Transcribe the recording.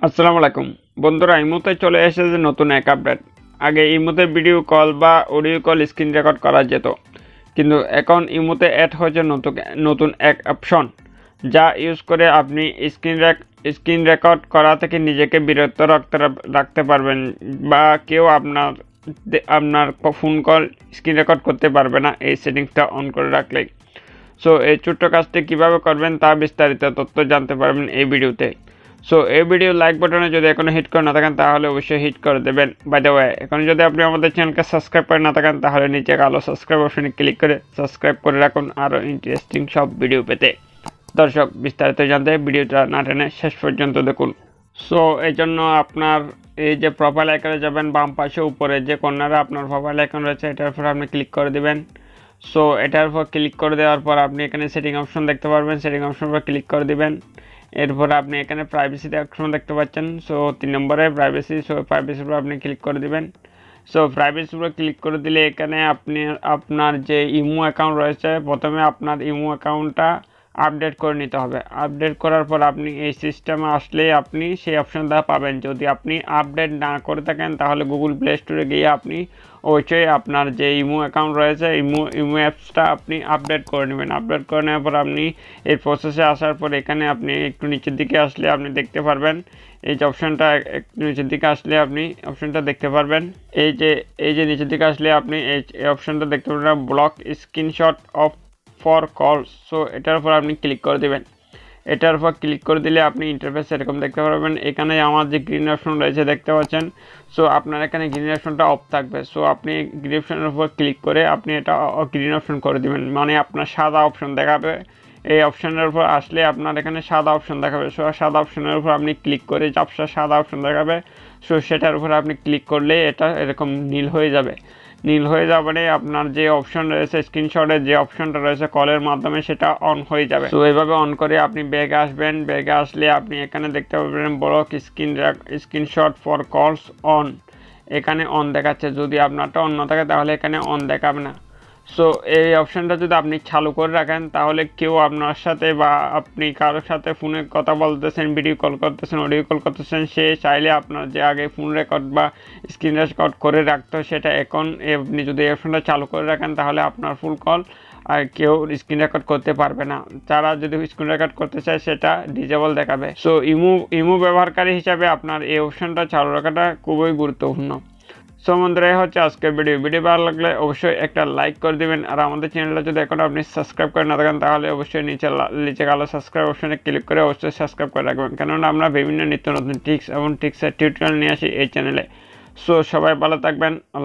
আসসালামু আলাইকুম বন্ধুরা, ইমোতে চলে এসেছে নতুন এক আপডেট। আগে ইমোতে ভিডিও কল বা অডিও কল স্ক্রিন রেকর্ড করা যেত, কিন্তু এখন ইমোতে অ্যাড হয়েছে নতুন এক অপশন, যা ইউজ করে আপনি স্ক্রিন রেকর্ড করা থেকে নিজেকে বিরত রাখতে পারবেন, বা কেউ আপনার ফোন কল স্ক্রিন রেকর্ড করতে পারবে না এই সেটিংসটা অন করে রাখলেই। সো এই ছোট্ট কাজটি কীভাবে করবেন তা বিস্তারিত তথ্য জানতে পারবেন এই ভিডিওতে। সো এই ভিডিও লাইক বাটনে যদি এখনো হিট করে না থাকেন তাহলে অবশ্যই হিট করে দেবেন। বাই দ্য ওয়ে, এখন যদি আপনি আমাদের চ্যানেলকে সাবস্ক্রাইব করে না থাকেন তাহলে নিচে কালো সাবস্ক্রাইব অপশনে ক্লিক করে সাবস্ক্রাইব করে রাখুন আরও ইন্টারেস্টিং সব ভিডিও পেতে। দর্শক, বিস্তারিত জানতে ভিডিওটা না টেনে শেষ পর্যন্ত দেখুন। সো এই জন্য আপনার এই যে প্রোফাইল আইকনে যাবেন, বাম পাশে উপরে যে কর্নারে আপনার প্রোফাইল আইকন রয়েছে এটার উপর আপনি ক্লিক করে দেবেন। সো এটার উপর ক্লিক করে দেওয়ার পর আপনি এখানে সেটিং অপশন দেখতে পারবেন, সেটিং অপশন উপর ক্লিক করে দিবেন। এরপর আপনি এখানে প্রাইভেসিতে অপশন দেখতে পাচ্ছেন। সো 3 নম্বরে প্রাইভেসি, সো প্রাইভেসির উপর আপনি ক্লিক করে দিবেন। সো প্রাইভেসির উপর ক্লিক করে দিলে এখানে আপনি আপনার যে ইমো অ্যাকাউন্ট রয়েছে, প্রথমে আপনার ইমো অ্যাকাউন্টটা আপডেট করে নিতে হবে। আপডেট করার পর আপনি এই সিস্টেমে আসলে আপনি সেই অপশনটা পাবেন। যদি আপনি আপডেট না করে থাকেন তাহলে গুগল প্লে স্টোরে গিয়ে আপনি অবশ্যই আপনার যে ইমো অ্যাকাউন্ট রয়েছে ইমো অ্যাপসটা আপনি আপডেট করে নেবেন। আপডেট করে নেওয়ার পর আপনি এই প্রসেসে আসার পর এখানে আপনি একটু নিচের দিকে আসলে আপনি দেখতে পারবেন এই যে অপশনটা, একটু নিচের দিকে আসলে আপনি অপশনটা দেখতে পারবেন। এই যে নিচের দিকে আসলে আপনি এই অপশনটা দেখতে পারবেন, ব্লক স্ক্রিনশট অফ ফর কলস। সো এটার উপর আপনি ক্লিক করে দেবেন। এটার উপর ক্লিক করে দিলে আপনি ইন্টারফেস এরকম দেখতে পারবেন। এখানে আমার যে গ্রিন অপশন রয়েছে দেখতে পাচ্ছেন। সো আপনার এখানে গ্রিন অপশনটা অফ থাকবে। সো আপনি গ্রিন অপশনের উপর ক্লিক করে আপনি এটা গ্রিন অপশন করে দেবেন, মানে আপনার সাদা অপশন দেখাবে। এই অপশনের উপর আসলে আপনার এখানে সাদা অপশন দেখাবে। সো সাদা অপশনের উপর আপনি ক্লিক করে ঝাপসা সাদা অপশন দেখাবে। সো সেটার উপর আপনি ক্লিক করলে এটা এরকম নীল হয়ে যাবে। নীল হয়ে যাবে আপনার যে অপশন রয়েছে স্ক্রিনশটের যে অপশনটা রয়েছে কলের মাধ্যমে, সেটা অন হয়ে যাবে। তো এইভাবে অন করে আপনি ব্যাগে আসবেন। ব্যাগে আসলে আপনি এখানে দেখতে পাবেন ব্লক স্ক্রিনশট ফর কলস অন। এখানে অন দেখাচ্ছে। যদি আপনারটা অন না থাকে তাহলে এখানে অন দেখাবে না। সো এই অপশানটা যদি আপনি চালু করে রাখেন তাহলে কেউ আপনার সাথে বা আপনি কারোর সাথে ফোনে কথা বলতেছেন, ভিডিও কল করতেছেন, অডিও কল করতেছেন, সে চাইলে আপনার যে আগে ফোন রেকর্ড বা স্ক্রিন রেকর্ড করে রাখতো সেটা এখন আপনি যদি এই অপশানটা চালু করে রাখেন তাহলে আপনার ফুল কল আর কেউ স্ক্রিন রেকর্ড করতে পারবে না। যারা যদি স্ক্রিন রেকর্ড করতে চায় সেটা ডিজেবল দেখাবে। সো ইমো ব্যবহারকারী হিসাবে আপনার এই অপশানটা চালু রাখাটা খুবই গুরুত্বপূর্ণ। সো বন্ধুরা, এই হচ্ছে আজকের ভিডিও ভালো লাগলে অবশ্যই একটা লাইক করে দেবেন। আর আমাদের চ্যানেলটা যদি এখন আপনি সাবস্ক্রাইব করে না থাকেন তাহলে অবশ্যই নিচে কালো সাবস্ক্রাইব অপশনে ক্লিক করে অবশ্যই সাবস্ক্রাইব করে রাখবেন, কেননা আমরা বিভিন্ন নিত্য নতুন টিপস এবং টিক্সের টিউটোরিয়াল নিয়ে আসি এই চ্যানেলে। সো সবাই ভালো থাকবেন। আল্লাহ।